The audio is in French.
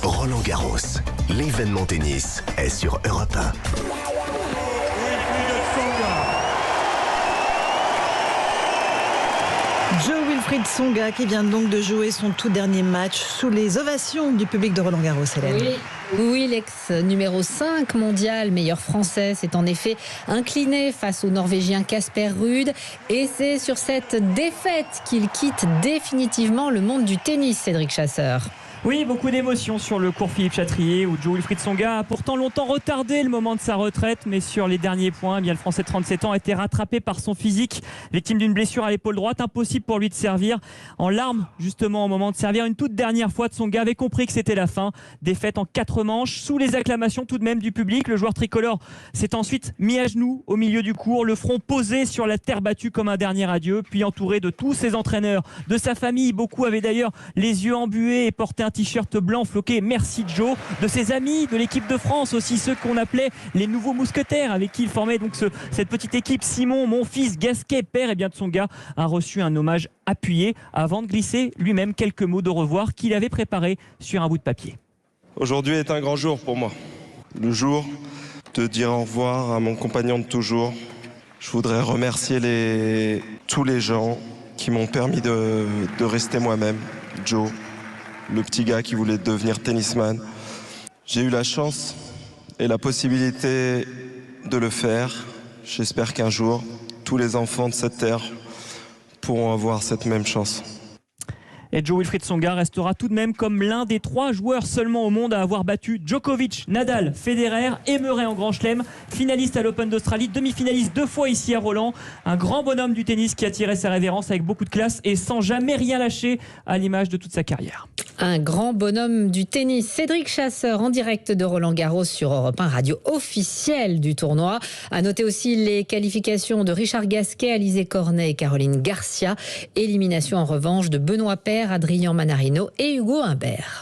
Roland-Garros, l'événement tennis est sur Europe 1. Wilfried Tsonga qui vient donc de jouer son tout dernier match sous les ovations du public de Roland-Garros, Hélène. Oui, l'ex numéro 5 mondial, meilleur français, s'est en effet incliné face au Norvégien Casper Ruud. Et c'est sur cette défaite qu'il quitte définitivement le monde du tennis, Cédric Chasseur. Oui, beaucoup d'émotions sur le cours Philippe Chatrier où Wilfried Tsonga a pourtant longtemps retardé le moment de sa retraite, mais sur les derniers points, le Français de 37 ans a été rattrapé par son physique, victime d'une blessure à l'épaule droite, impossible pour lui de servir. En larmes justement au moment de servir une toute dernière fois, Tsonga avait compris que c'était la fin. Défaite en 4 manches, sous les acclamations tout de même du public. Le joueur tricolore s'est ensuite mis à genoux au milieu du court, le front posé sur la terre battue comme un dernier adieu, puis entouré de tous ses entraîneurs, de sa famille. Beaucoup avaient d'ailleurs les yeux embués et portaient un t-shirt blanc floqué Merci Joe, de ses amis de l'équipe de France, aussi ceux qu'on appelait les nouveaux mousquetaires avec qui il formait donc cette petite équipe. Simon, Monfils, Gasquet, père, et bien Tsonga a reçu un hommage appuyé avant de glisser lui-même quelques mots de revoir qu'il avait préparés sur un bout de papier. Aujourd'hui est un grand jour pour moi, le jour de dire au revoir à mon compagnon de toujours. Je voudrais remercier tous les gens qui m'ont permis de rester moi-même. Joe, le petit gars qui voulait devenir tennisman. J'ai eu la chance et la possibilité de le faire. J'espère qu'un jour, tous les enfants de cette terre pourront avoir cette même chance. Et Wilfried Tsonga restera tout de même comme l'un des 3 joueurs seulement au monde à avoir battu Djokovic, Nadal, Federer et Murray en Grand Chelem. Finaliste à l'Open d'Australie, demi-finaliste 2 fois ici à Roland. Un grand bonhomme du tennis qui a tiré sa révérence avec beaucoup de classe et sans jamais rien lâcher, à l'image de toute sa carrière. Un grand bonhomme du tennis, Cédric Chasseur, en direct de Roland-Garros sur Europe 1, radio officielle du tournoi. À noter aussi les qualifications de Richard Gasquet, Alizé Cornet et Caroline Garcia. Élimination en revanche de Benoît Paire, Adrien Manarino et Hugo Humbert.